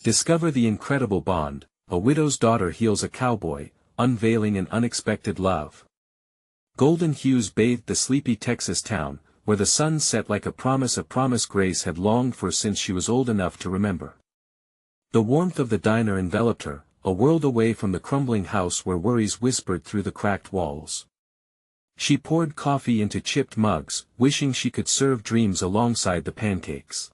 Discover the incredible bond, a widow's daughter heals a cowboy, unveiling an unexpected love. Golden hues bathed the sleepy Texas town, where the sun set like a promise Grace had longed for since she was old enough to remember. The warmth of the diner enveloped her, a world away from the crumbling house where worries whispered through the cracked walls. She poured coffee into chipped mugs, wishing she could serve dreams alongside the pancakes.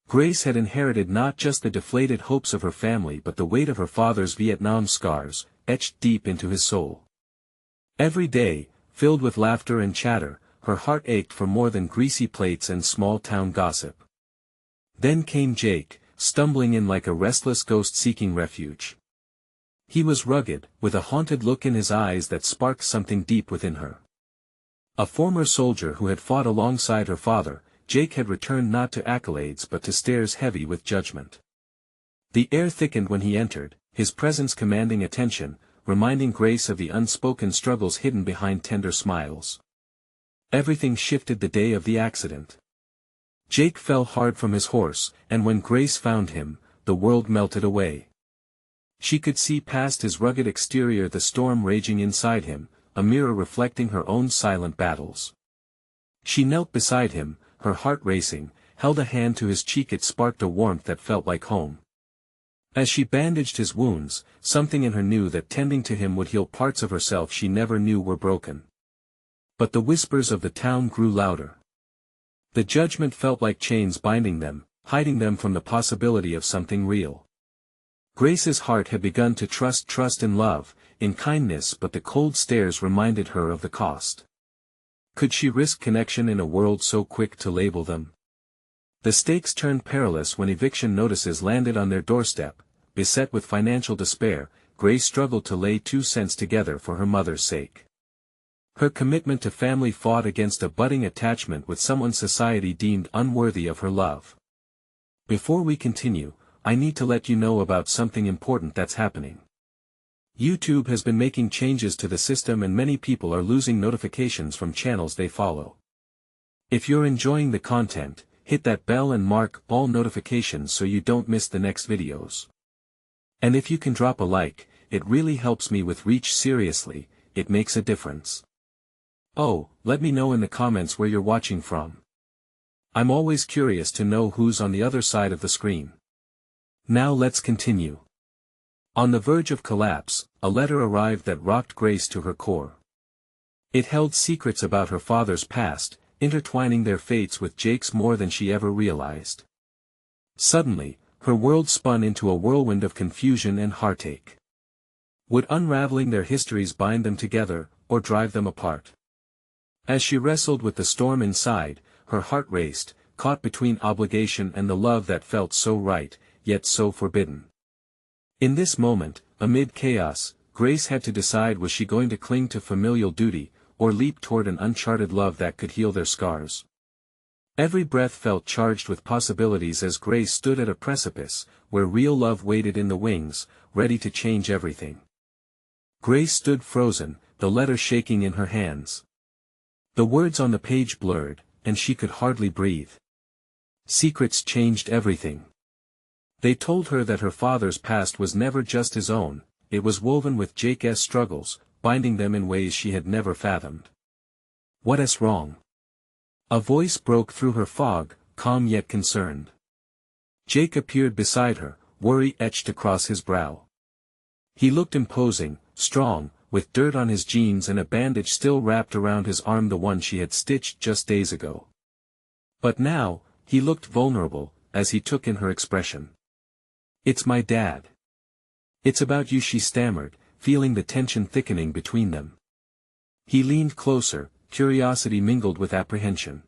Grace had inherited not just the deflated hopes of her family but the weight of her father's Vietnam scars, etched deep into his soul. Every day, filled with laughter and chatter, her heart ached for more than greasy plates and small-town gossip. Then came Jake, stumbling in like a restless ghost seeking refuge. He was rugged, with a haunted look in his eyes that sparked something deep within her. A former soldier who had fought alongside her father, Jake had returned not to accolades but to stares heavy with judgment. The air thickened when he entered, his presence commanding attention, reminding Grace of the unspoken struggles hidden behind tender smiles. Everything shifted the day of the accident. Jake fell hard from his horse, and when Grace found him, the world melted away. She could see past his rugged exterior the storm raging inside him, a mirror reflecting her own silent battles. She knelt beside him, her heart racing, held a hand to his cheek. It sparked a warmth that felt like home. As she bandaged his wounds, something in her knew that tending to him would heal parts of herself she never knew were broken. But the whispers of the town grew louder. The judgment felt like chains binding them, hiding them from the possibility of something real. Grace's heart had begun to trust in love, in kindness, but the cold stares reminded her of the cost. Could she risk connection in a world so quick to label them? The stakes turned perilous when eviction notices landed on their doorstep. Beset with financial despair, Grace struggled to lay 2 cents together for her mother's sake. Her commitment to family fought against a budding attachment with someone society deemed unworthy of her love. Before we continue, I need to let you know about something important that's happening. YouTube has been making changes to the system and many people are losing notifications from channels they follow. If you're enjoying the content, hit that bell and mark all notifications so you don't miss the next videos. And if you can drop a like, it really helps me with reach. Seriously, it makes a difference. Oh, let me know in the comments where you're watching from. I'm always curious to know who's on the other side of the screen. Now let's continue. On the verge of collapse, a letter arrived that rocked Grace to her core. It held secrets about her father's past, intertwining their fates with Jake's more than she ever realized. Suddenly, her world spun into a whirlwind of confusion and heartache. Would unraveling their histories bind them together, or drive them apart? As she wrestled with the storm inside, her heart raced, caught between obligation and the love that felt so right, yet so forbidden. In this moment, amid chaos, Grace had to decide: was she going to cling to familial duty, or leap toward an uncharted love that could heal their scars? Every breath felt charged with possibilities as Grace stood at a precipice, where real love waited in the wings, ready to change everything. Grace stood frozen, the letter shaking in her hands. The words on the page blurred, and she could hardly breathe. Secrets changed everything. They told her that her father's past was never just his own, it was woven with Jake's struggles, binding them in ways she had never fathomed. What's wrong? A voice broke through her fog, calm yet concerned. Jake appeared beside her, worry etched across his brow. He looked imposing, strong, with dirt on his jeans and a bandage still wrapped around his arm, the one she had stitched just days ago. But now, he looked vulnerable, as he took in her expression. "It's my dad. It's about you," she stammered, feeling the tension thickening between them. He leaned closer, curiosity mingled with apprehension.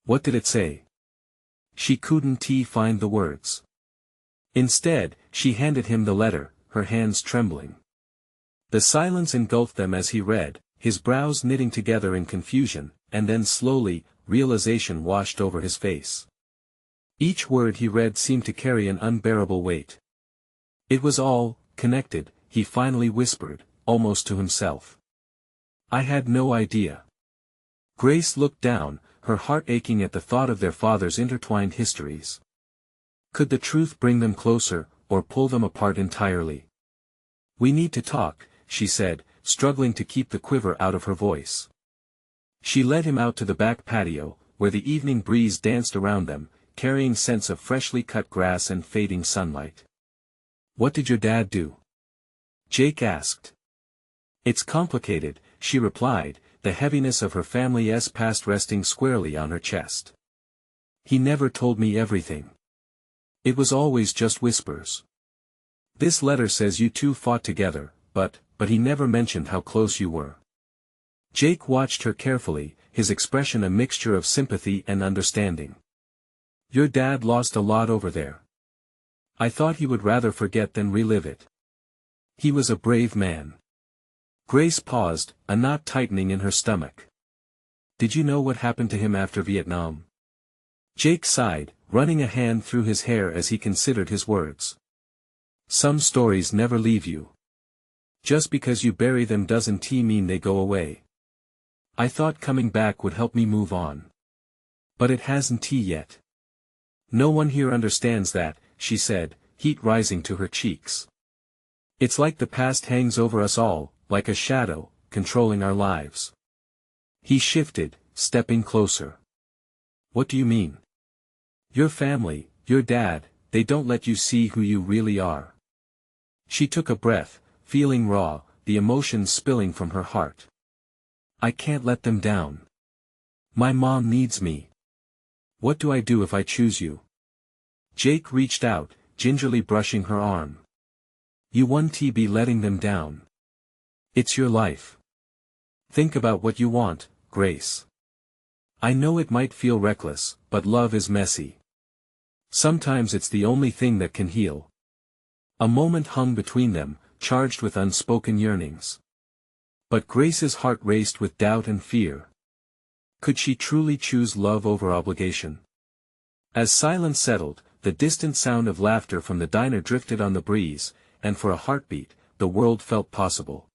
"What did it say?" She couldn't find the words. Instead, she handed him the letter, her hands trembling. The silence engulfed them as he read, his brows knitting together in confusion, and then slowly, realization washed over his face. Each word he read seemed to carry an unbearable weight. It was all connected, he finally whispered, almost to himself. "I had no idea." Grace looked down, her heart aching at the thought of their father's intertwined histories. Could the truth bring them closer, or pull them apart entirely? "We need to talk," she said, struggling to keep the quiver out of her voice. She led him out to the back patio, where the evening breeze danced around them, carrying scents of freshly cut grass and fading sunlight. "What did your dad do?" Jake asked. "It's complicated," she replied, the heaviness of her family's past resting squarely on her chest. "He never told me everything. It was always just whispers. This letter says you two fought together, but he never mentioned how close you were." Jake watched her carefully, his expression a mixture of sympathy and understanding. "Your dad lost a lot over there. I thought he would rather forget than relive it. He was a brave man." Grace paused, a knot tightening in her stomach. "Did you know what happened to him after Vietnam?" Jake sighed, running a hand through his hair as he considered his words. "Some stories never leave you. Just because you bury them doesn't mean they go away. I thought coming back would help me move on. But it hasn't yet. No one here understands that," she said, heat rising to her cheeks. "It's like the past hangs over us all, like a shadow, controlling our lives." He shifted, stepping closer. "What do you mean? Your family, your dad, they don't let you see who you really are." She took a breath, feeling raw, the emotions spilling from her heart. "I can't let them down. My mom needs me. What do I do if I choose you?" Jake reached out, gingerly brushing her arm. "You won't be letting them down. It's your life. Think about what you want, Grace. I know it might feel reckless, but love is messy. Sometimes it's the only thing that can heal." A moment hung between them, charged with unspoken yearnings. But Grace's heart raced with doubt and fear. Could she truly choose love over obligation? As silence settled, the distant sound of laughter from the diner drifted on the breeze, and for a heartbeat, the world felt possible.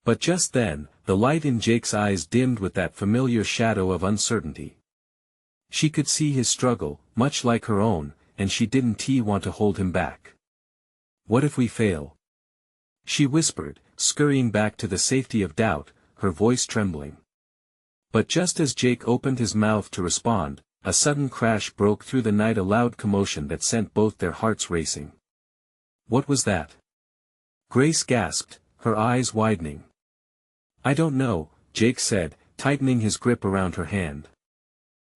But just then, the light in Jake's eyes dimmed with that familiar shadow of uncertainty. She could see his struggle, much like her own, and she didn't want to hold him back. "What if we fail?" she whispered, scurrying back to the safety of doubt, her voice trembling. But just as Jake opened his mouth to respond, a sudden crash broke through the night, a loud commotion that sent both their hearts racing. "What was that?" Grace gasped, her eyes widening. "I don't know," Jake said, tightening his grip around her hand.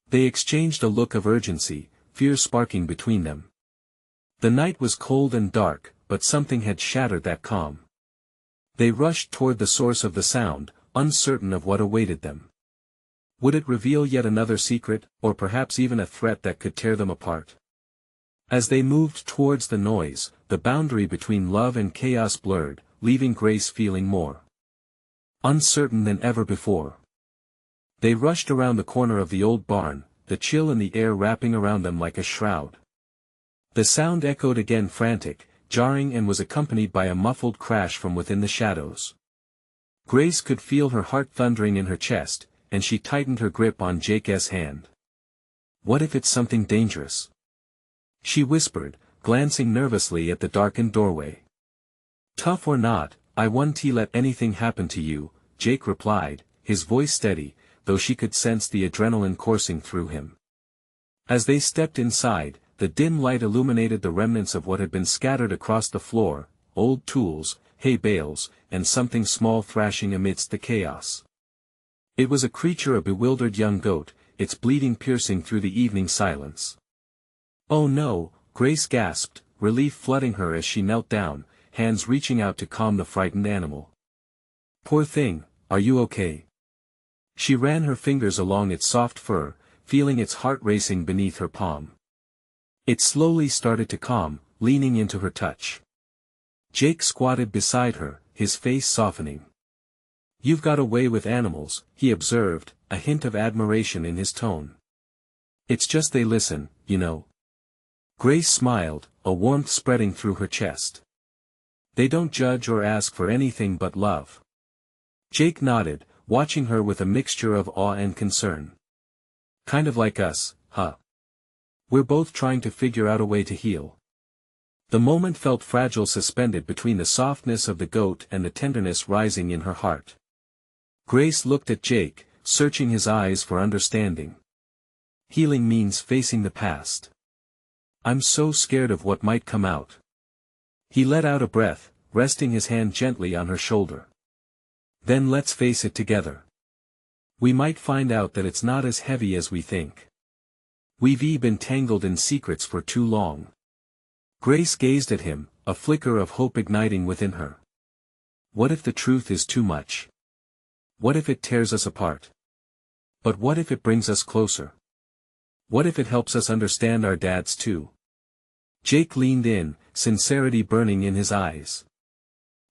They exchanged a look of urgency, fear sparking between them. The night was cold and dark, but something had shattered that calm. They rushed toward the source of the sound, uncertain of what awaited them. Would it reveal yet another secret, or perhaps even a threat that could tear them apart? As they moved towards the noise, the boundary between love and chaos blurred, leaving Grace feeling more uncertain than ever before. They rushed around the corner of the old barn, the chill in the air wrapping around them like a shroud. The sound echoed again, frantic, jarring, and was accompanied by a muffled crash from within the shadows. Grace could feel her heart thundering in her chest, and she tightened her grip on Jake's hand. "What if it's something dangerous?" she whispered, glancing nervously at the darkened doorway. "Tough or not, I won't let anything happen to you," Jake replied, his voice steady, though she could sense the adrenaline coursing through him. As they stepped inside, the dim light illuminated the remnants of what had been scattered across the floor, old tools, hay bales, and something small thrashing amidst the chaos. It was a creature, a bewildered young goat, its bleating piercing through the evening silence. "Oh no," Grace gasped, relief flooding her as she knelt down, hands reaching out to calm the frightened animal. "Poor thing, are you okay?" She ran her fingers along its soft fur, feeling its heart racing beneath her palm. It slowly started to calm, leaning into her touch. Jake squatted beside her, his face softening. "You've got a way with animals," he observed, a hint of admiration in his tone. "It's just they listen, you know." Grace smiled, a warmth spreading through her chest. "They don't judge or ask for anything but love." Jake nodded, watching her with a mixture of awe and concern. "Kind of like us, huh?" We're both trying to figure out a way to heal. The moment felt fragile, suspended between the softness of the goat and the tenderness rising in her heart. Grace looked at Jake, searching his eyes for understanding. Healing means facing the past. I'm so scared of what might come out. He let out a breath, resting his hand gently on her shoulder. Then let's face it together. We might find out that it's not as heavy as we think. We've been tangled in secrets for too long. Grace gazed at him, a flicker of hope igniting within her. What if the truth is too much? What if it tears us apart? But what if it brings us closer? What if it helps us understand our dads too? Jake leaned in, sincerity burning in his eyes.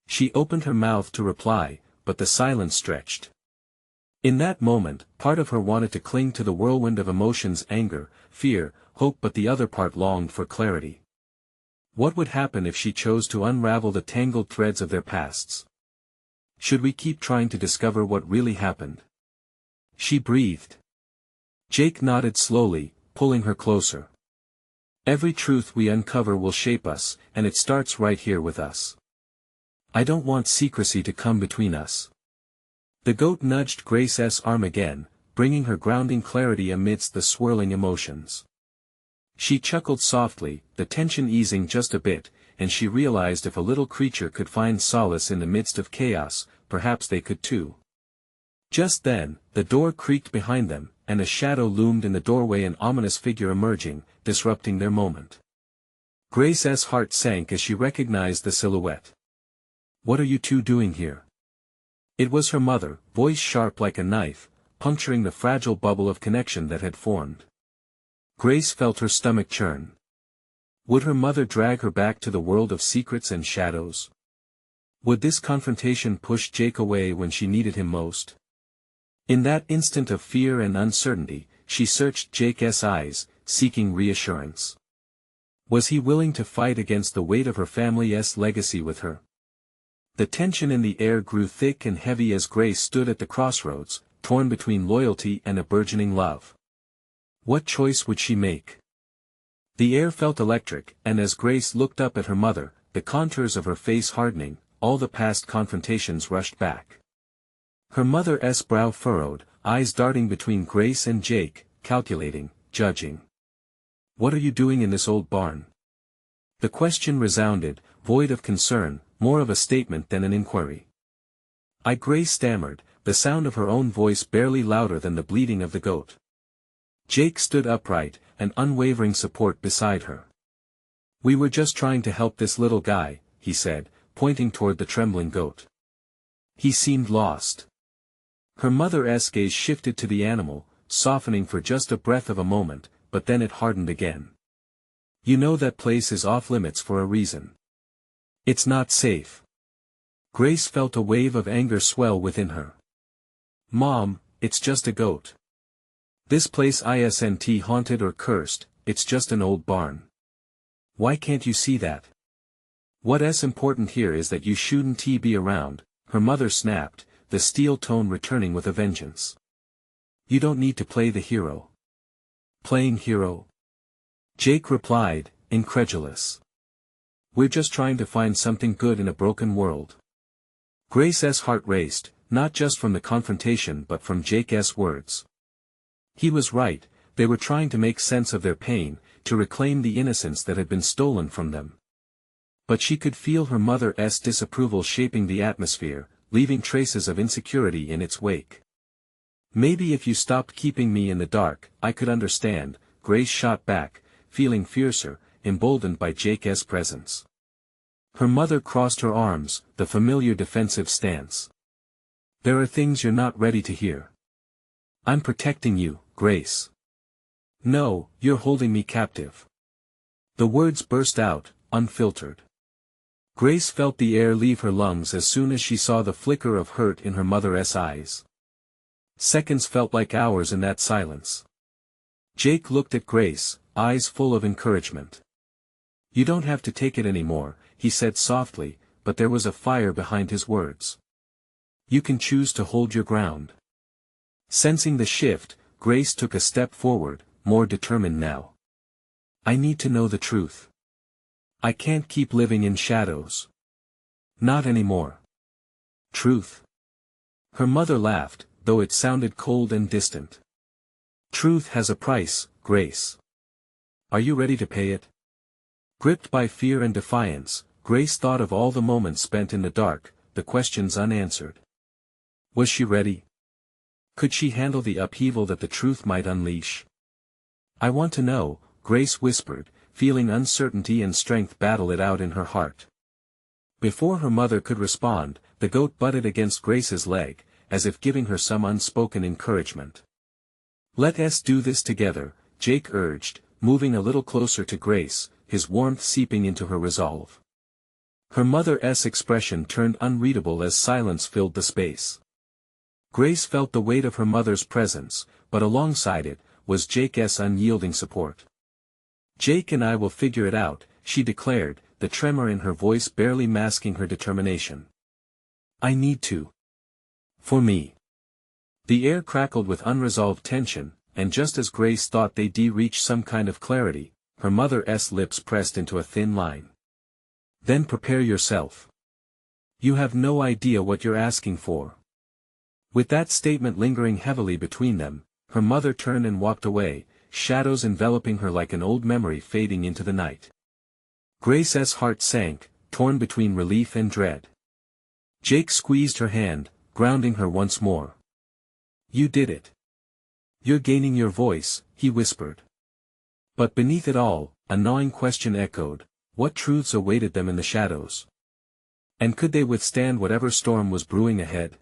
She opened her mouth to reply, but the silence stretched. In that moment, part of her wanted to cling to the whirlwind of emotions: anger, fear, hope, but the other part longed for clarity. What would happen if she chose to unravel the tangled threads of their pasts? Should we keep trying to discover what really happened? She breathed. Jake nodded slowly, pulling her closer. Every truth we uncover will shape us, and it starts right here with us. I don't want secrecy to come between us. The goat nudged Grace's arm again, bringing her grounding clarity amidst the swirling emotions. She chuckled softly, the tension easing just a bit, and she realized if a little creature could find solace in the midst of chaos, perhaps they could too. Just then, the door creaked behind them, and a shadow loomed in the doorway, an ominous figure emerging, disrupting their moment. Grace's heart sank as she recognized the silhouette. What are you two doing here? It was her mother, voice sharp like a knife, puncturing the fragile bubble of connection that had formed. Grace felt her stomach churn. Would her mother drag her back to the world of secrets and shadows? Would this confrontation push Jake away when she needed him most? In that instant of fear and uncertainty, she searched Jake's eyes, seeking reassurance. Was he willing to fight against the weight of her family's legacy with her? The tension in the air grew thick and heavy as Grace stood at the crossroads, torn between loyalty and a burgeoning love. What choice would she make? The air felt electric, and as Grace looked up at her mother, the contours of her face hardening, all the past confrontations rushed back. Her mother's brow furrowed, eyes darting between Grace and Jake, calculating, judging. What are you doing in this old barn? The question resounded, void of concern, more of a statement than an inquiry. Grace stammered, the sound of her own voice barely louder than the bleating of the goat. Jake stood upright, an unwavering support beside her. We were just trying to help this little guy, he said, pointing toward the trembling goat. He seemed lost. Her mother's gaze shifted to the animal, softening for just a breath of a moment, but then it hardened again. You know that place is off limits for a reason. It's not safe. Grace felt a wave of anger swell within her. Mom, it's just a goat. This place isn't haunted or cursed, it's just an old barn. Why can't you see that? What's important here is that you shouldn't be around, her mother snapped, the steel tone returning with a vengeance. You don't need to play the hero. Playing hero? Jake replied, incredulous. We're just trying to find something good in a broken world. Grace's heart raced, not just from the confrontation but from Jake's words. He was right, they were trying to make sense of their pain, to reclaim the innocence that had been stolen from them. But she could feel her mother's disapproval shaping the atmosphere, leaving traces of insecurity in its wake. Maybe if you stopped keeping me in the dark, I could understand, Grace shot back, feeling fiercer, emboldened by Jake's presence. Her mother crossed her arms, the familiar defensive stance. There are things you're not ready to hear. I'm protecting you, Grace. No, you're holding me captive. The words burst out, unfiltered. Grace felt the air leave her lungs as soon as she saw the flicker of hurt in her mother's eyes. Seconds felt like hours in that silence. Jake looked at Grace, eyes full of encouragement. You don't have to take it anymore, he said softly, but there was a fire behind his words. You can choose to hold your ground. Sensing the shift, Grace took a step forward, more determined now. I need to know the truth. I can't keep living in shadows. Not anymore. Truth. Her mother laughed, though it sounded cold and distant. Truth has a price, Grace. Are you ready to pay it? Gripped by fear and defiance, Grace thought of all the moments spent in the dark, the questions unanswered. Was she ready? Could she handle the upheaval that the truth might unleash? I want to know, Grace whispered, feeling uncertainty and strength battle it out in her heart. Before her mother could respond, the goat butted against Grace's leg, as if giving her some unspoken encouragement. Let us do this together, Jake urged, moving a little closer to Grace, his warmth seeping into her resolve. Her mother's expression turned unreadable as silence filled the space. Grace felt the weight of her mother's presence, but alongside it, was Jake's unyielding support. Jake and I will figure it out, she declared, the tremor in her voice barely masking her determination. I need to. For me. The air crackled with unresolved tension, and just as Grace thought they'd reach some kind of clarity, her mother's lips pressed into a thin line. Then prepare yourself. You have no idea what you're asking for. With that statement lingering heavily between them, her mother turned and walked away, shadows enveloping her like an old memory fading into the night. Grace's heart sank, torn between relief and dread. Jake squeezed her hand, grounding her once more. You did it. You're gaining your voice, he whispered. But beneath it all, a gnawing question echoed, what truths awaited them in the shadows? And could they withstand whatever storm was brewing ahead?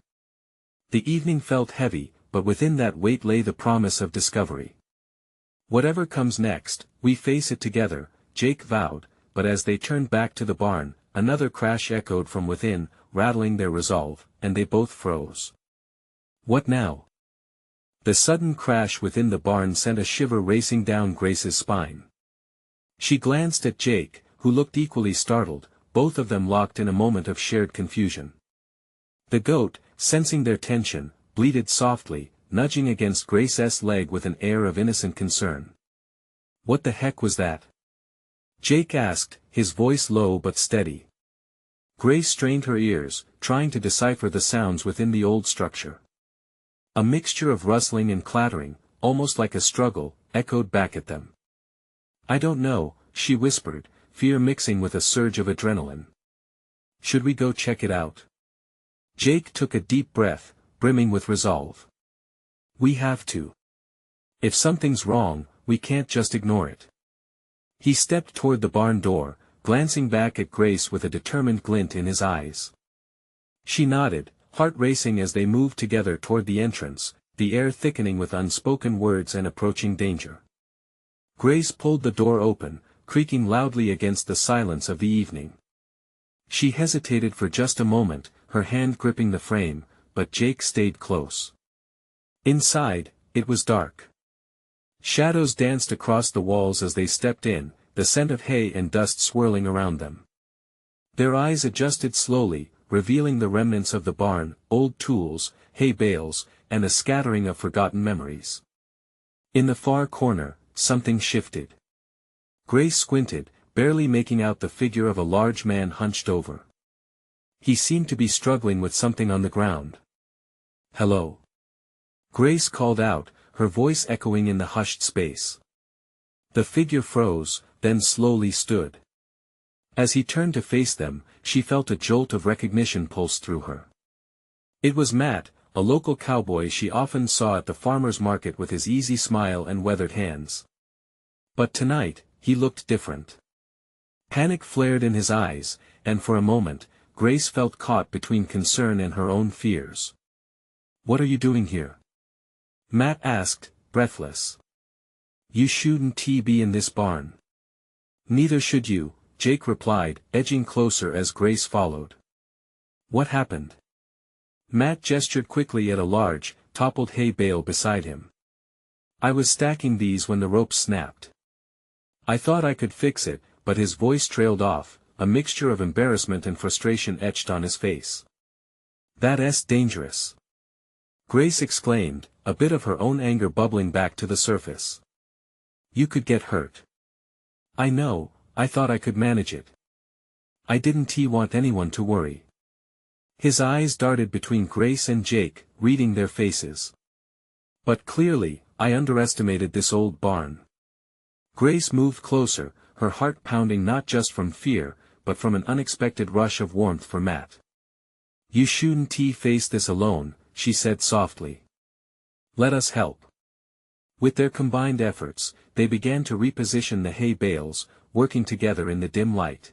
The evening felt heavy, but within that weight lay the promise of discovery. Whatever comes next, we face it together, Jake vowed, but as they turned back to the barn, another crash echoed from within, rattling their resolve, and they both froze. What now? The sudden crash within the barn sent a shiver racing down Grace's spine. She glanced at Jake, who looked equally startled, both of them locked in a moment of shared confusion. The goat, sensing their tension, bleated softly, nudging against Grace's leg with an air of innocent concern. What the heck was that? Jake asked, his voice low but steady. Grace strained her ears, trying to decipher the sounds within the old structure. A mixture of rustling and clattering, almost like a struggle, echoed back at them. I don't know, she whispered, fear mixing with a surge of adrenaline. Should we go check it out? Jake took a deep breath, brimming with resolve. We have to. If something's wrong, we can't just ignore it. He stepped toward the barn door, glancing back at Grace with a determined glint in his eyes. She nodded, heart racing as they moved together toward the entrance, the air thickening with unspoken words and approaching danger. Grace pulled the door open, creaking loudly against the silence of the evening. She hesitated for just a moment, her hand gripping the frame, but Jake stayed close. Inside, it was dark. Shadows danced across the walls as they stepped in, the scent of hay and dust swirling around them. Their eyes adjusted slowly, revealing the remnants of the barn, old tools, hay bales, and a scattering of forgotten memories. In the far corner, something shifted. Grace squinted, barely making out the figure of a large man hunched over. He seemed to be struggling with something on the ground. Hello. Grace called out, her voice echoing in the hushed space. The figure froze, then slowly stood. As he turned to face them, she felt a jolt of recognition pulse through her. It was Matt, a local cowboy she often saw at the farmer's market with his easy smile and weathered hands. But tonight, he looked different. Panic flared in his eyes, and for a moment, Grace felt caught between concern and her own fears. What are you doing here? Matt asked, breathless. You shouldn't be in this barn. Neither should you, Jake replied, edging closer as Grace followed. What happened? Matt gestured quickly at a large, toppled hay bale beside him. I was stacking these when the rope snapped. I thought I could fix it, but his voice trailed off, a mixture of embarrassment and frustration etched on his face. That's dangerous. Grace exclaimed, a bit of her own anger bubbling back to the surface. You could get hurt. I know, I thought I could manage it. I didn't want anyone to worry. His eyes darted between Grace and Jake, reading their faces. But clearly, I underestimated this old barn. Grace moved closer, her heart pounding not just from fear, but from an unexpected rush of warmth for Matt. You shouldn't face this alone, she said softly. Let us help. With their combined efforts, they began to reposition the hay bales, working together in the dim light.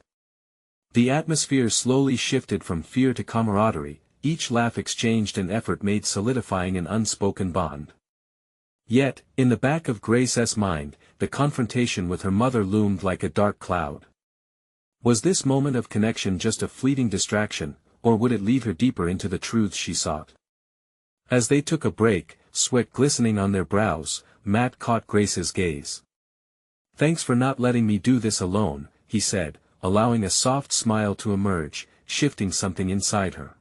The atmosphere slowly shifted from fear to camaraderie, each laugh exchanged and effort made solidifying an unspoken bond. Yet, in the back of Grace's mind, the confrontation with her mother loomed like a dark cloud. Was this moment of connection just a fleeting distraction, or would it lead her deeper into the truths she sought? As they took a break, sweat glistening on their brows, Matt caught Grace's gaze. Thanks for not letting me do this alone, he said, allowing a soft smile to emerge, shifting something inside her.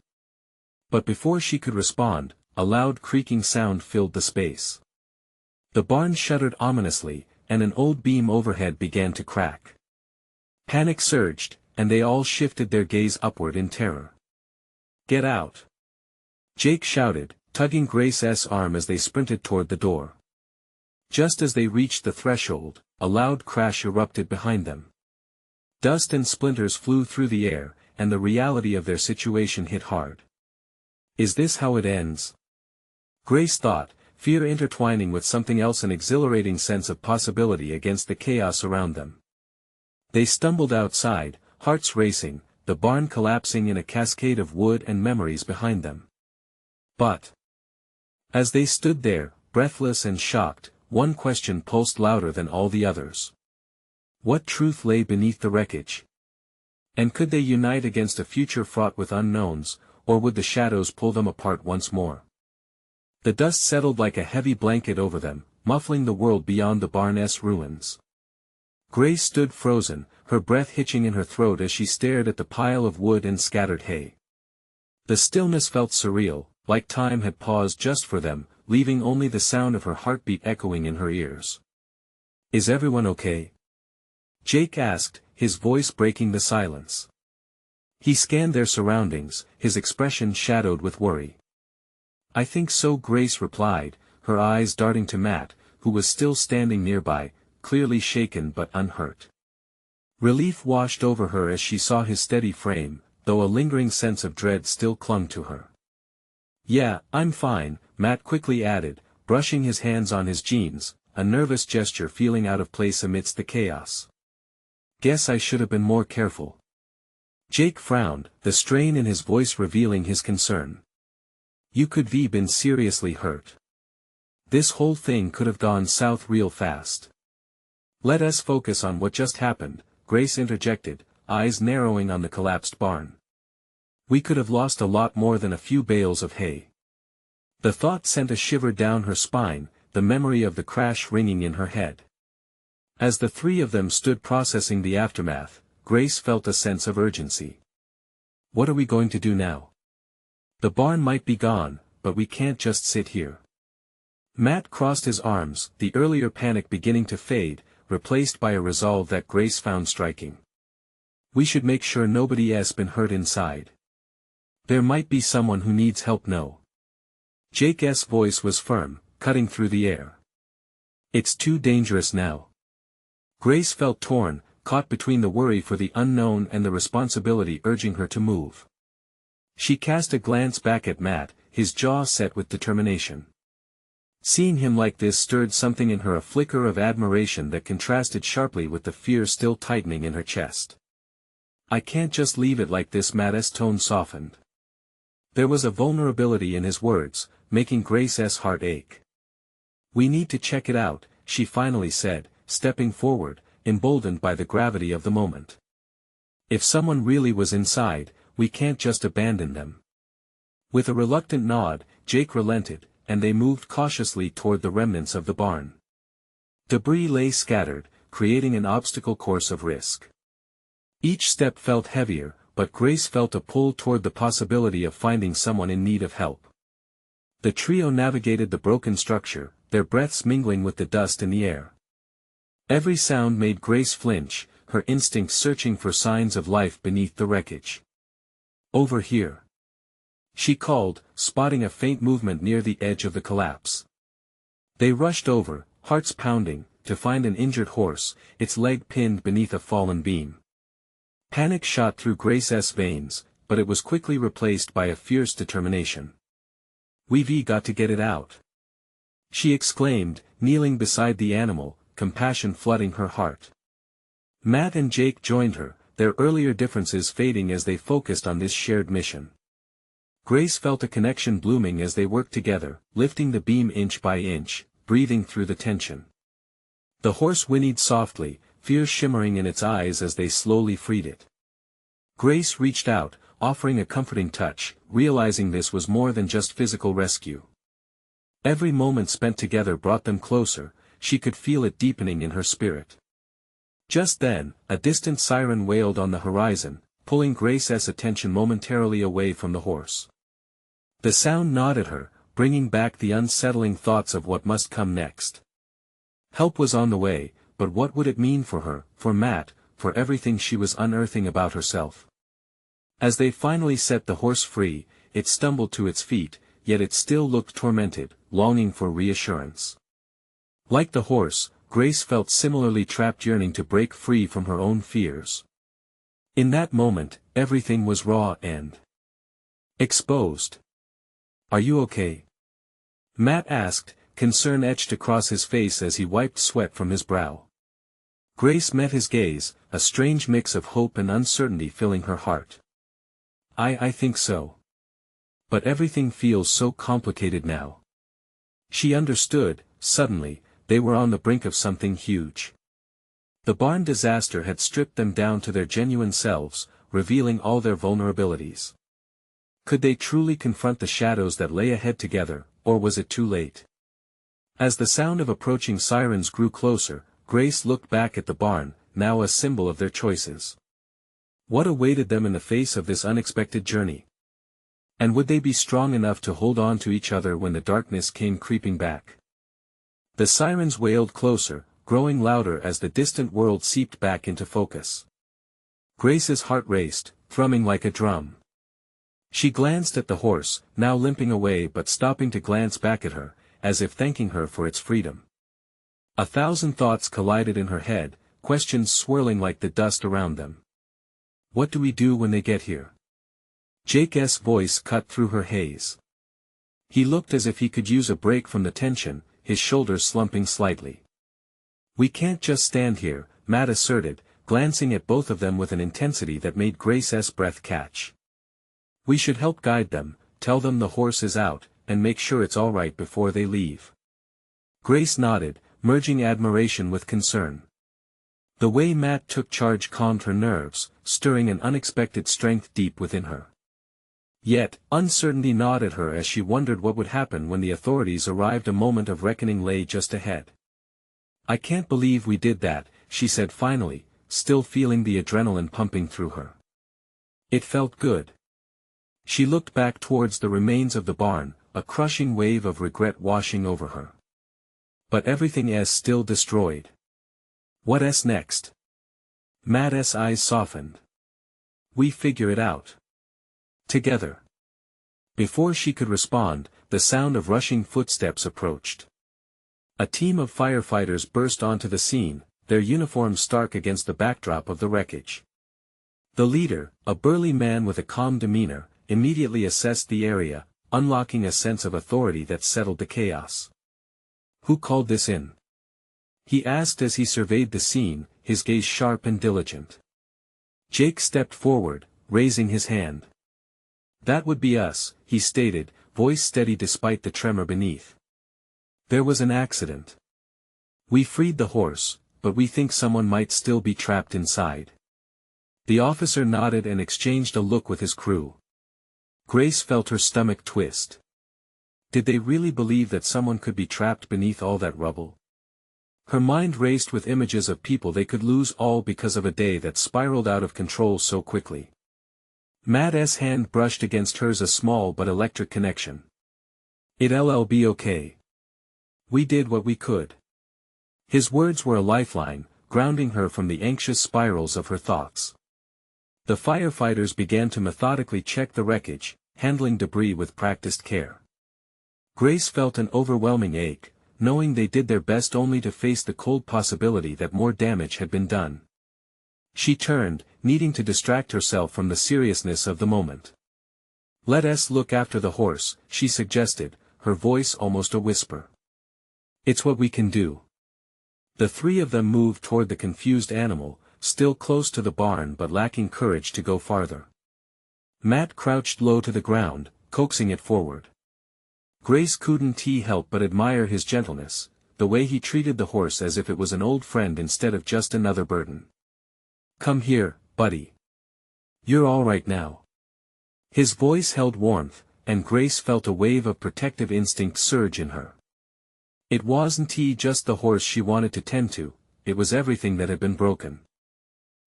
But before she could respond, a loud creaking sound filled the space. The barn shuddered ominously, and an old beam overhead began to crack. Panic surged, and they all shifted their gaze upward in terror. Get out! Jake shouted, tugging Grace's arm as they sprinted toward the door. Just as they reached the threshold, a loud crash erupted behind them. Dust and splinters flew through the air, and the reality of their situation hit hard. Is this how it ends? Grace thought, fear intertwining with something else, an exhilarating sense of possibility against the chaos around them. They stumbled outside, hearts racing, the barn collapsing in a cascade of wood and memories behind them. But as they stood there, breathless and shocked, one question pulsed louder than all the others. What truth lay beneath the wreckage? And could they unite against a future fraught with unknowns, or would the shadows pull them apart once more? The dust settled like a heavy blanket over them, muffling the world beyond the barn's ruins. Grace stood frozen, her breath hitching in her throat as she stared at the pile of wood and scattered hay. The stillness felt surreal, like time had paused just for them, leaving only the sound of her heartbeat echoing in her ears. Is everyone okay? Jake asked, his voice breaking the silence. He scanned their surroundings, his expression shadowed with worry. I think so, Grace replied, her eyes darting to Matt, who was still standing nearby, clearly shaken but unhurt. Relief washed over her as she saw his steady frame, though a lingering sense of dread still clung to her. Yeah, I'm fine, Matt quickly added, brushing his hands on his jeans, a nervous gesture feeling out of place amidst the chaos. Guess I should have been more careful. Jake frowned, the strain in his voice revealing his concern. You could have been seriously hurt. This whole thing could have gone south real fast. Let us focus on what just happened, Grace interjected, eyes narrowing on the collapsed barn. We could have lost a lot more than a few bales of hay. The thought sent a shiver down her spine, the memory of the crash ringing in her head. As the three of them stood processing the aftermath, Grace felt a sense of urgency. What are we going to do now? The barn might be gone, but we can't just sit here. Matt crossed his arms, the earlier panic beginning to fade, replaced by a resolve that Grace found striking. We should make sure nobody's been hurt inside. There might be someone who needs help. No. Jake's voice was firm, cutting through the air. It's too dangerous now. Grace felt torn, caught between the worry for the unknown and the responsibility urging her to move. She cast a glance back at Matt, his jaw set with determination. Seeing him like this stirred something in her, a flicker of admiration that contrasted sharply with the fear still tightening in her chest. I can't just leave it like this. Matt's tone softened. There was a vulnerability in his words, making Grace's heart ache. We need to check it out, she finally said, stepping forward, emboldened by the gravity of the moment. If someone really was inside, we can't just abandon them. With a reluctant nod, Jake relented, and they moved cautiously toward the remnants of the barn. Debris lay scattered, creating an obstacle course of risk. Each step felt heavier, but Grace felt a pull toward the possibility of finding someone in need of help. The trio navigated the broken structure, their breaths mingling with the dust in the air. Every sound made Grace flinch, her instincts searching for signs of life beneath the wreckage. "Over here," she called, spotting a faint movement near the edge of the collapse. They rushed over, hearts pounding, to find an injured horse, its leg pinned beneath a fallen beam. Panic shot through Grace's veins, but it was quickly replaced by a fierce determination. "We've got to get it out," she exclaimed, kneeling beside the animal, compassion flooding her heart. Matt and Jake joined her, their earlier differences fading as they focused on this shared mission. Grace felt a connection blooming as they worked together, lifting the beam inch by inch, breathing through the tension. The horse whinnied softly, fear shimmering in its eyes as they slowly freed it. Grace reached out, offering a comforting touch, realizing this was more than just physical rescue. Every moment spent together brought them closer, she could feel it deepening in her spirit. Just then, a distant siren wailed on the horizon, pulling Grace's attention momentarily away from the horse. The sound gnawed at her, bringing back the unsettling thoughts of what must come next. Help was on the way, but what would it mean for her, for Matt, for everything she was unearthing about herself? As they finally set the horse free, it stumbled to its feet, yet it still looked tormented, longing for reassurance. Like the horse, Grace felt similarly trapped, yearning to break free from her own fears. In that moment, everything was raw and exposed. "Are you okay?" Matt asked, concern etched across his face as he wiped sweat from his brow. Grace met his gaze, a strange mix of hope and uncertainty filling her heart. I think so. But everything feels so complicated now." She understood, suddenly, they were on the brink of something huge. The barn disaster had stripped them down to their genuine selves, revealing all their vulnerabilities. Could they truly confront the shadows that lay ahead together, or was it too late? As the sound of approaching sirens grew closer, Grace looked back at the barn, now a symbol of their choices. What awaited them in the face of this unexpected journey? And would they be strong enough to hold on to each other when the darkness came creeping back? The sirens wailed closer, growing louder as the distant world seeped back into focus. Grace's heart raced, thrumming like a drum. She glanced at the horse, now limping away but stopping to glance back at her, as if thanking her for its freedom. 1,000 thoughts collided in her head, questions swirling like the dust around them. What do we do when they get here? Jake's voice cut through her haze. He looked as if he could use a break from the tension, his shoulders slumping slightly. We can't just stand here, Matt asserted, glancing at both of them with an intensity that made Grace's breath catch. We should help guide them, tell them the horse is out, and make sure it's all right before they leave. Grace nodded, merging admiration with concern. The way Matt took charge calmed her nerves, stirring an unexpected strength deep within her. Yet, uncertainty gnawed at her as she wondered what would happen when the authorities arrived. A moment of reckoning lay just ahead. I can't believe we did that, she said finally, still feeling the adrenaline pumping through her. It felt good. She looked back towards the remains of the barn, a crushing wave of regret washing over her. But everything is still destroyed. What's next? Matt's eyes softened. We figure it out. Together. Before she could respond, the sound of rushing footsteps approached. A team of firefighters burst onto the scene, their uniforms stark against the backdrop of the wreckage. The leader, a burly man with a calm demeanor, immediately assessed the area, unlocking a sense of authority that settled the chaos. Who called this in? He asked as he surveyed the scene, his gaze sharp and diligent. Jake stepped forward, raising his hand. That would be us, he stated, voice steady despite the tremor beneath. There was an accident. We freed the horse, but we think someone might still be trapped inside. The officer nodded and exchanged a look with his crew. Grace felt her stomach twist. Did they really believe that someone could be trapped beneath all that rubble? Her mind raced with images of people they could lose, all because of a day that spiraled out of control so quickly. Matt's hand brushed against hers, a small but electric connection. It'll be okay. We did what we could. His words were a lifeline, grounding her from the anxious spirals of her thoughts. The firefighters began to methodically check the wreckage, handling debris with practiced care. Grace felt an overwhelming ache, knowing they did their best only to face the cold possibility that more damage had been done. She turned, needing to distract herself from the seriousness of the moment. "Let us look after the horse," she suggested, her voice almost a whisper. "It's what we can do." The three of them moved toward the confused animal, still close to the barn but lacking courage to go farther. Matt crouched low to the ground, coaxing it forward. Grace couldn't help but admire his gentleness, the way he treated the horse as if it was an old friend instead of just another burden. "Come here, buddy. You're all right now." His voice held warmth, and Grace felt a wave of protective instinct surge in her. It wasn't just the horse she wanted to tend to, it was everything that had been broken.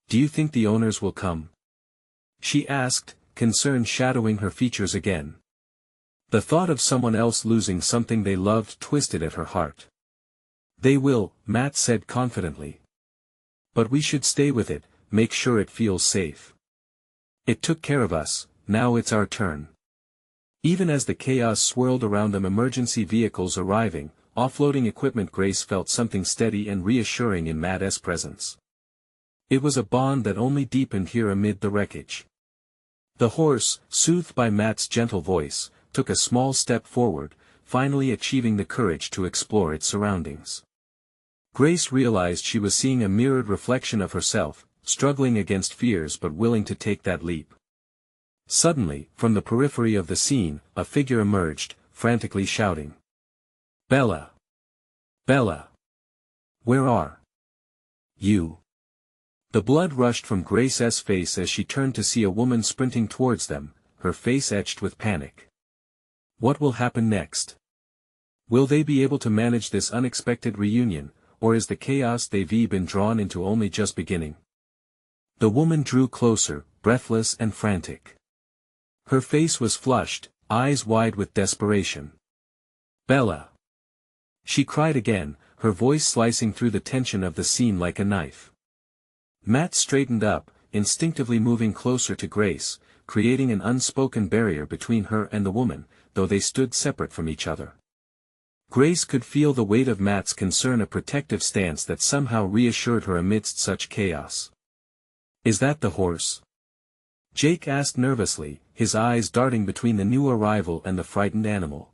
"Do you think the owners will come?" she asked, concern shadowing her features again. The thought of someone else losing something they loved twisted at her heart. "They will," Matt said confidently. "But we should stay with it, make sure it feels safe. It took care of us, now it's our turn." Even as the chaos swirled around them, emergency vehicles arriving, offloading equipment, Grace felt something steady and reassuring in Matt's presence. It was a bond that only deepened here amid the wreckage. The horse, soothed by Matt's gentle voice, took a small step forward, finally achieving the courage to explore its surroundings. Grace realized she was seeing a mirrored reflection of herself, struggling against fears but willing to take that leap. Suddenly, from the periphery of the scene, a figure emerged, frantically shouting. "Bella! Bella! Where are you?" The blood rushed from Grace's face as she turned to see a woman sprinting towards them, her face etched with panic. What will happen next? Will they be able to manage this unexpected reunion, or is the chaos they've been drawn into only just beginning? The woman drew closer, breathless and frantic. Her face was flushed, eyes wide with desperation. "Bella!" she cried again, her voice slicing through the tension of the scene like a knife. Matt straightened up, instinctively moving closer to Grace, creating an unspoken barrier between her and the woman, though they stood separate from each other. Grace could feel the weight of Matt's concern, a protective stance that somehow reassured her amidst such chaos. "Is that the horse?" Jake asked nervously, his eyes darting between the new arrival and the frightened animal.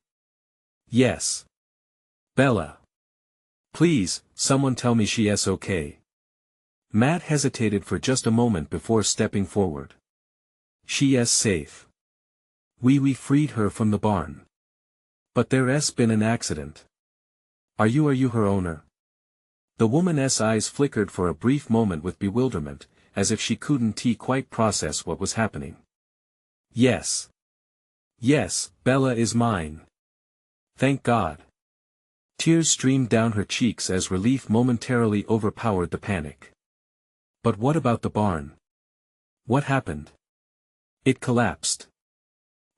"Yes. Bella. Please, someone tell me she's okay." Matt hesitated for just a moment before stepping forward. "She's safe. We freed her from the barn. But there's been an accident." Are you her owner?" The woman's eyes flickered for a brief moment with bewilderment, as if she couldn't quite process what was happening. "Yes. Yes, Bella is mine. Thank God." Tears streamed down her cheeks as relief momentarily overpowered the panic. "But what about the barn? What happened?" "It collapsed.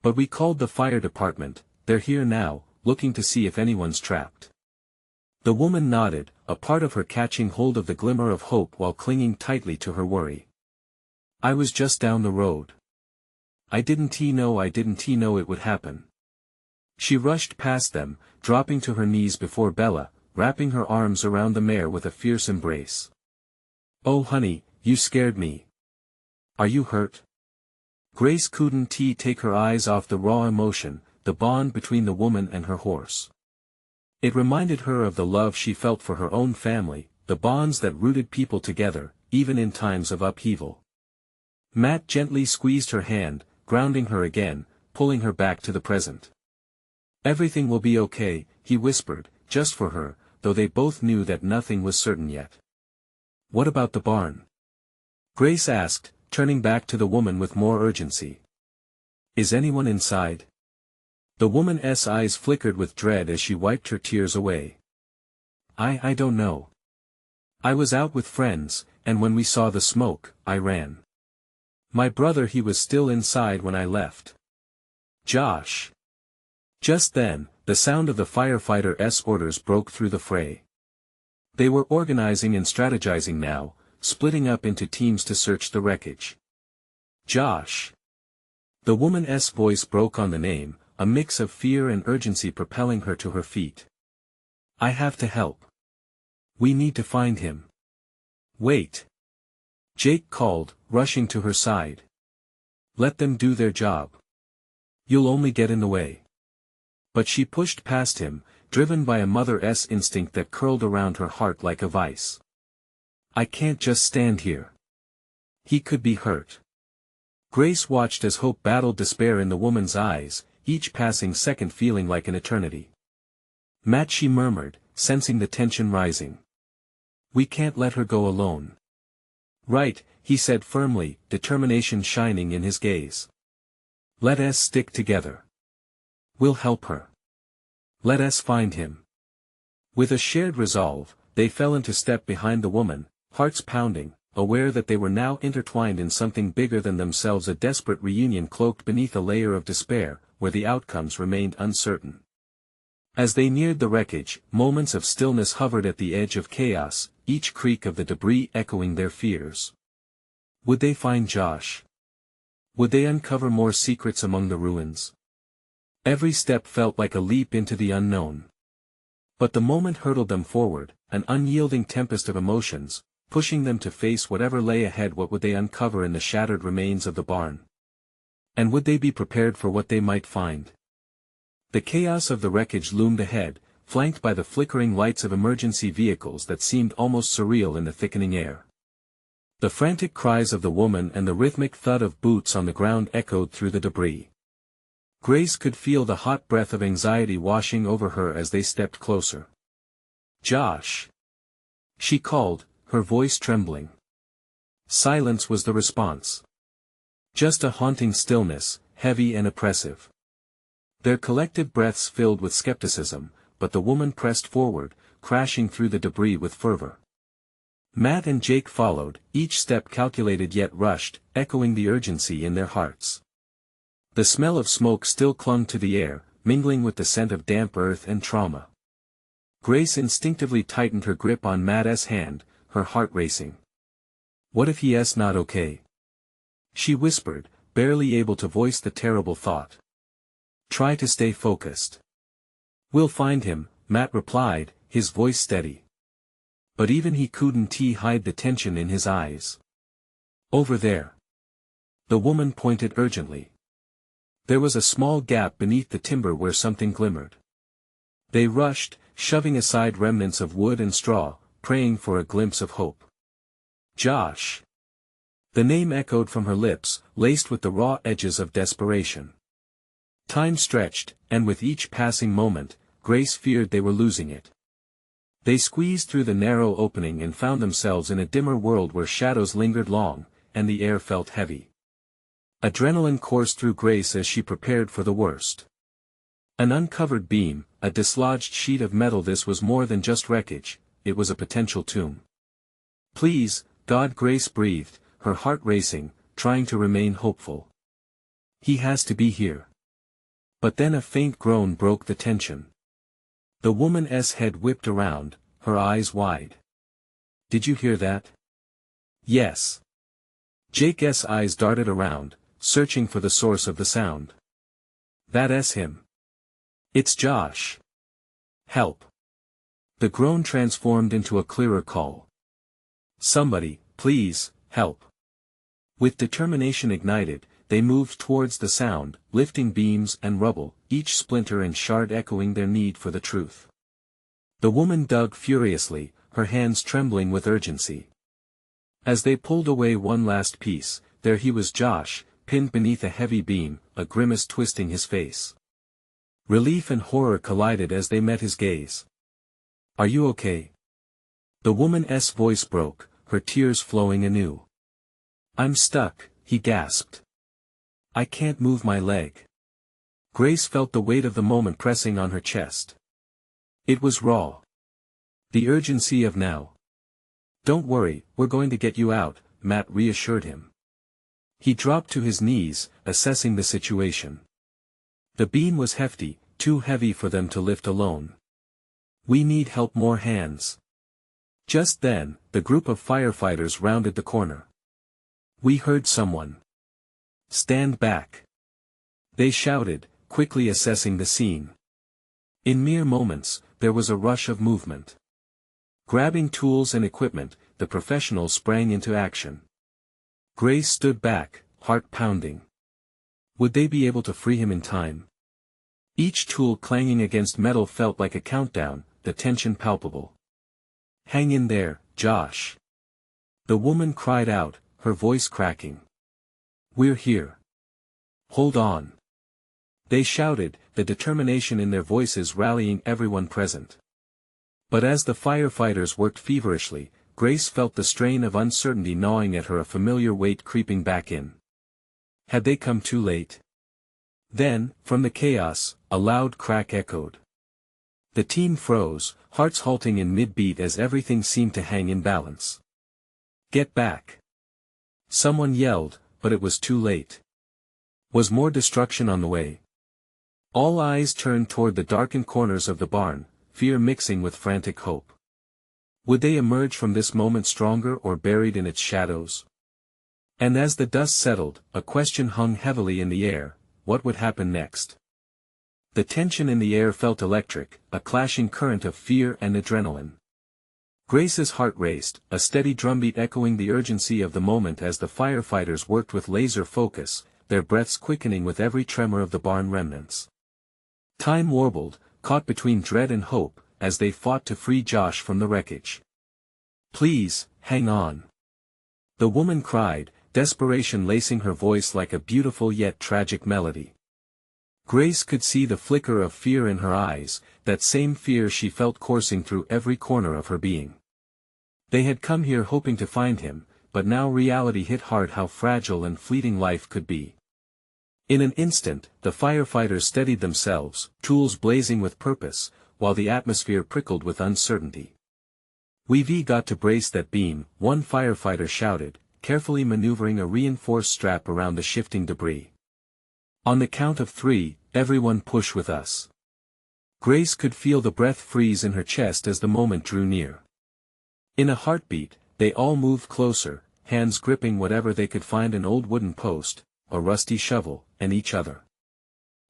But we called the fire department, they're here now, looking to see if anyone's trapped." The woman nodded, a part of her catching hold of the glimmer of hope while clinging tightly to her worry. "I was just down the road. I didn't know it would happen." She rushed past them, dropping to her knees before Bella, wrapping her arms around the mare with a fierce embrace. "Oh honey, you scared me. Are you hurt?" Grace couldn't take her eyes off the raw emotion, the bond between the woman and her horse. It reminded her of the love she felt for her own family, the bonds that rooted people together, even in times of upheaval. Matt gently squeezed her hand, grounding her again, pulling her back to the present. "Everything will be okay," he whispered, just for her, though they both knew that nothing was certain yet. "What about the barn?" Grace asked, turning back to the woman with more urgency. "Is anyone inside?" The woman's eyes flickered with dread as she wiped her tears away. I don't know. I was out with friends, and when we saw the smoke, I ran. My brother, he was still inside when I left. Josh." Just then, the sound of the firefighter's orders broke through the fray. They were organizing and strategizing now, splitting up into teams to search the wreckage. Josh. The woman's voice broke on the name, a mix of fear and urgency propelling her to her feet. I have to help. We need to find him. Wait. Jake called, rushing to her side. Let them do their job. You'll only get in the way. But she pushed past him, driven by a mother's instinct that curled around her heart like a vice. I can't just stand here. He could be hurt. Grace watched as hope battled despair in the woman's eyes, each passing second feeling like an eternity. Matt, she murmured, sensing the tension rising. We can't let her go alone. Right, he said firmly, determination shining in his gaze. Let us stick together. We'll help her. Let us find him. With a shared resolve, they fell into step behind the woman, hearts pounding, aware that they were now intertwined in something bigger than themselves, a desperate reunion cloaked beneath a layer of despair, where the outcomes remained uncertain. As they neared the wreckage, moments of stillness hovered at the edge of chaos, each creak of the debris echoing their fears. Would they find Josh? Would they uncover more secrets among the ruins? Every step felt like a leap into the unknown. But the moment hurtled them forward, an unyielding tempest of emotions, pushing them to face whatever lay ahead. What would they uncover in the shattered remains of the barn? And would they be prepared for what they might find? The chaos of the wreckage loomed ahead, flanked by the flickering lights of emergency vehicles that seemed almost surreal in the thickening air. The frantic cries of the woman and the rhythmic thud of boots on the ground echoed through the debris. Grace could feel the hot breath of anxiety washing over her as they stepped closer. Josh! She called, her voice trembling. Silence was the response. Just a haunting stillness, heavy and oppressive. Their collective breaths filled with skepticism, but the woman pressed forward, crashing through the debris with fervor. Matt and Jake followed, each step calculated yet rushed, echoing the urgency in their hearts. The smell of smoke still clung to the air, mingling with the scent of damp earth and trauma. Grace instinctively tightened her grip on Matt's hand, her heart racing. What if he's not okay? She whispered, barely able to voice the terrible thought. Try to stay focused. We'll find him, Matt replied, his voice steady. But even he couldn't hide the tension in his eyes. Over there. The woman pointed urgently. There was a small gap beneath the timber where something glimmered. They rushed, shoving aside remnants of wood and straw, praying for a glimpse of hope. Josh! The name echoed from her lips, laced with the raw edges of desperation. Time stretched, and with each passing moment, Grace feared they were losing it. They squeezed through the narrow opening and found themselves in a dimmer world where shadows lingered long, and the air felt heavy. Adrenaline coursed through Grace as she prepared for the worst. An uncovered beam, a dislodged sheet of metal. This was more than just wreckage, it was a potential tomb. Please, God, Grace breathed, her heart racing, trying to remain hopeful. He has to be here. But then a faint groan broke the tension. The woman's head whipped around, her eyes wide. Did you hear that? Yes. Jake's eyes darted around, searching for the source of the sound. That's him. It's Josh. Help. The groan transformed into a clearer call. Somebody, please, help. With determination ignited, they moved towards the sound, lifting beams and rubble, each splinter and shard echoing their need for the truth. The woman dug furiously, her hands trembling with urgency. As they pulled away one last piece, there he was, Josh, pinned beneath a heavy beam, a grimace twisting his face. Relief and horror collided as they met his gaze. Are you okay? The woman's voice broke, her tears flowing anew. I'm stuck, he gasped. I can't move my leg. Grace felt the weight of the moment pressing on her chest. It was raw. The urgency of now. Don't worry, we're going to get you out, Matt reassured him. He dropped to his knees, assessing the situation. The beam was hefty, too heavy for them to lift alone. We need help, more hands. Just then, the group of firefighters rounded the corner. "We heard someone. Stand back!" they shouted, quickly assessing the scene. In mere moments, there was a rush of movement. Grabbing tools and equipment, the professionals sprang into action. Grace stood back, heart pounding. Would they be able to free him in time? Each tool clanging against metal felt like a countdown, the tension palpable. "Hang in there, Josh!" the woman cried out, her voice cracking. "We're here. Hold on!" they shouted, the determination in their voices rallying everyone present. But as the firefighters worked feverishly, Grace felt the strain of uncertainty gnawing at her, a familiar weight creeping back in. Had they come too late? Then, from the chaos, a loud crack echoed. The team froze, hearts halting in mid-beat as everything seemed to hang in balance. "Get back!" someone yelled, but it was too late. Was more destruction on the way? All eyes turned toward the darkened corners of the barn, fear mixing with frantic hope. Would they emerge from this moment stronger or buried in its shadows? And as the dust settled, a question hung heavily in the air: what would happen next? The tension in the air felt electric, a clashing current of fear and adrenaline. Grace's heart raced, a steady drumbeat echoing the urgency of the moment as the firefighters worked with laser focus, their breaths quickening with every tremor of the barn remnants. Time warbled, caught between dread and hope, as they fought to free Josh from the wreckage. "Please, hang on!" the woman cried, desperation lacing her voice like a beautiful yet tragic melody. Grace could see the flicker of fear in her eyes, that same fear she felt coursing through every corner of her being. They had come here hoping to find him, but now reality hit hard how fragile and fleeting life could be. In an instant, the firefighters steadied themselves, tools blazing with purpose, while the atmosphere prickled with uncertainty. "We've got to brace that beam," one firefighter shouted, carefully maneuvering a reinforced strap around the shifting debris. "On the count of 3, everyone push with us." Grace could feel the breath freeze in her chest as the moment drew near. In a heartbeat, they all moved closer, hands gripping whatever they could find: an old wooden post, a rusty shovel, and each other.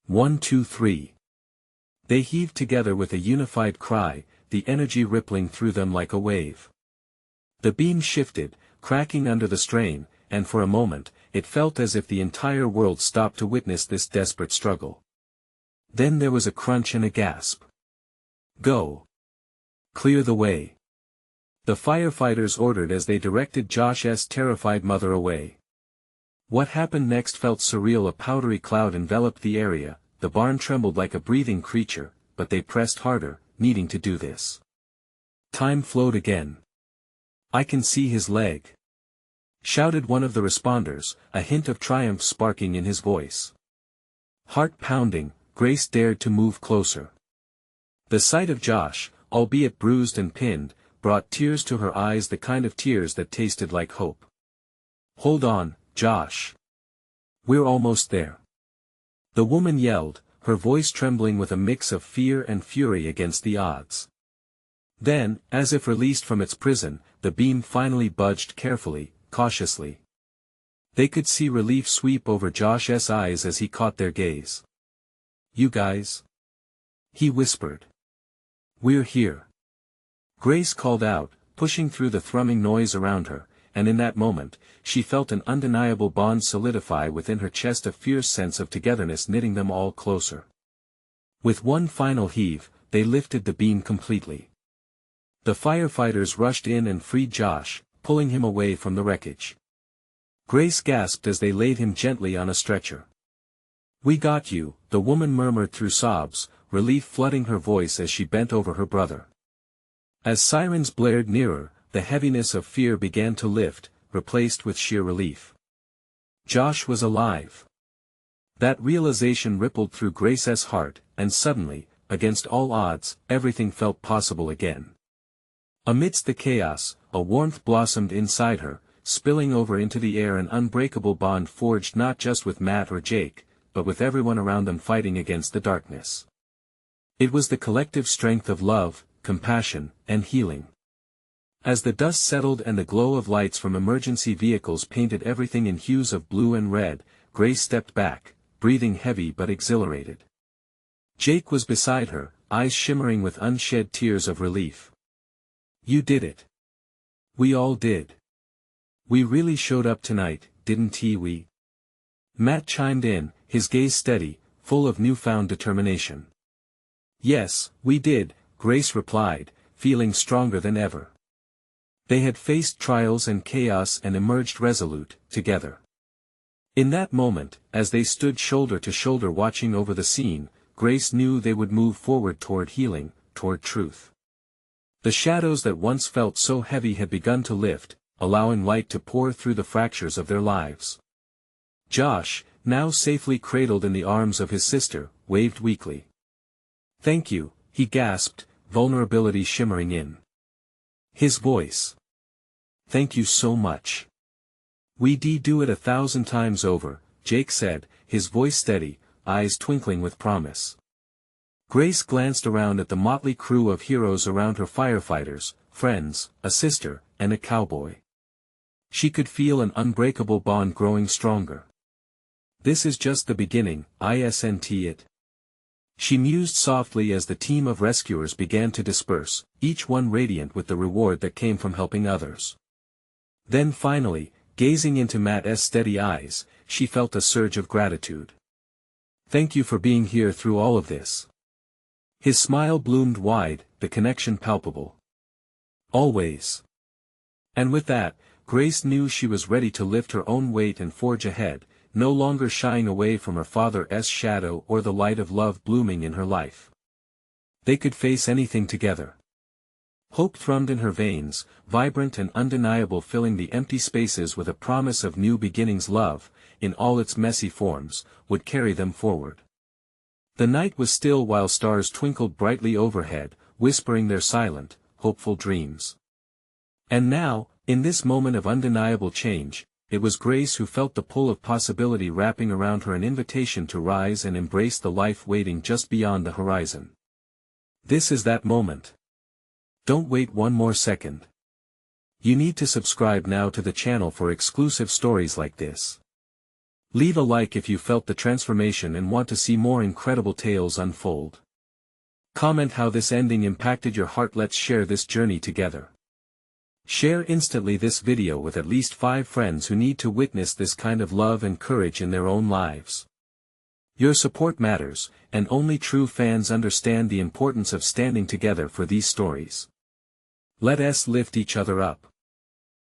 1, 2, 3. They heaved together with a unified cry, the energy rippling through them like a wave. The beam shifted, cracking under the strain, and for a moment, it felt as if the entire world stopped to witness this desperate struggle. Then there was a crunch and a gasp. "Go! Clear the way!" the firefighters ordered as they directed Josh's terrified mother away. What happened next felt surreal. A powdery cloud enveloped the area, the barn trembled like a breathing creature, but they pressed harder, needing to do this. Time flowed again. "I can see his leg!" shouted one of the responders, a hint of triumph sparking in his voice. Heart pounding, Grace dared to move closer. The sight of Josh, albeit bruised and pinned, brought tears to her eyes, the kind of tears that tasted like hope. "Hold on, Josh. We're almost there," the woman yelled, her voice trembling with a mix of fear and fury against the odds. Then, as if released from its prison, the beam finally budged carefully, cautiously. They could see relief sweep over Josh's eyes as he caught their gaze. "You guys?" he whispered. "We're here," Grace called out, pushing through the thrumming noise around her, and in that moment, she felt an undeniable bond solidify within her chest, a fierce sense of togetherness knitting them all closer. With one final heave, they lifted the beam completely. The firefighters rushed in and freed Josh, pulling him away from the wreckage. Grace gasped as they laid him gently on a stretcher. "We got you," the woman murmured through sobs, relief flooding her voice as she bent over her brother. As sirens blared nearer, the heaviness of fear began to lift, replaced with sheer relief. Josh was alive. That realization rippled through Grace's heart, and suddenly, against all odds, everything felt possible again. Amidst the chaos, a warmth blossomed inside her, spilling over into the air, an unbreakable bond forged not just with Matt or Jake, but with everyone around them fighting against the darkness. It was the collective strength of love, compassion, and healing. As the dust settled and the glow of lights from emergency vehicles painted everything in hues of blue and red, Grace stepped back, breathing heavy but exhilarated. Jake was beside her, eyes shimmering with unshed tears of relief. "You did it. We all did. We really showed up tonight, didn't we?" Matt chimed in, his gaze steady, full of newfound determination. "Yes, we did," Grace replied, feeling stronger than ever. They had faced trials and chaos and emerged resolute, together. In that moment, as they stood shoulder to shoulder watching over the scene, Grace knew they would move forward toward healing, toward truth. The shadows that once felt so heavy had begun to lift, allowing light to pour through the fractures of their lives. Josh, now safely cradled in the arms of his sister, waved weakly. "Thank you," he gasped, vulnerability shimmering in his voice. "Thank you so much. We'd do it 1,000 times over," Jake said, his voice steady, eyes twinkling with promise. Grace glanced around at the motley crew of heroes around her: firefighters, friends, a sister, and a cowboy. She could feel an unbreakable bond growing stronger. "This is just the beginning, isn't it?" She mused softly as the team of rescuers began to disperse, each one radiant with the reward that came from helping others. Then finally, gazing into Matt's steady eyes, she felt a surge of gratitude. "Thank you for being here through all of this." His smile bloomed wide, the connection palpable. "Always." And with that, Grace knew she was ready to lift her own weight and forge ahead, no longer shying away from her father's shadow or the light of love blooming in her life. They could face anything together. Hope thrummed in her veins, vibrant and undeniable, filling the empty spaces with a promise of new beginnings. Love, in all its messy forms, would carry them forward. The night was still while stars twinkled brightly overhead, whispering their silent, hopeful dreams. And now, in this moment of undeniable change, it was Grace who felt the pull of possibility wrapping around her, an invitation to rise and embrace the life waiting just beyond the horizon. This is that moment. Don't wait one more second. You need to subscribe now to the channel for exclusive stories like this. Leave a like if you felt the transformation and want to see more incredible tales unfold. Comment how this ending impacted your heart. Let's share this journey together. Share instantly this video with at least 5 friends who need to witness this kind of love and courage in their own lives. Your support matters, and only true fans understand the importance of standing together for these stories. Let us lift each other up.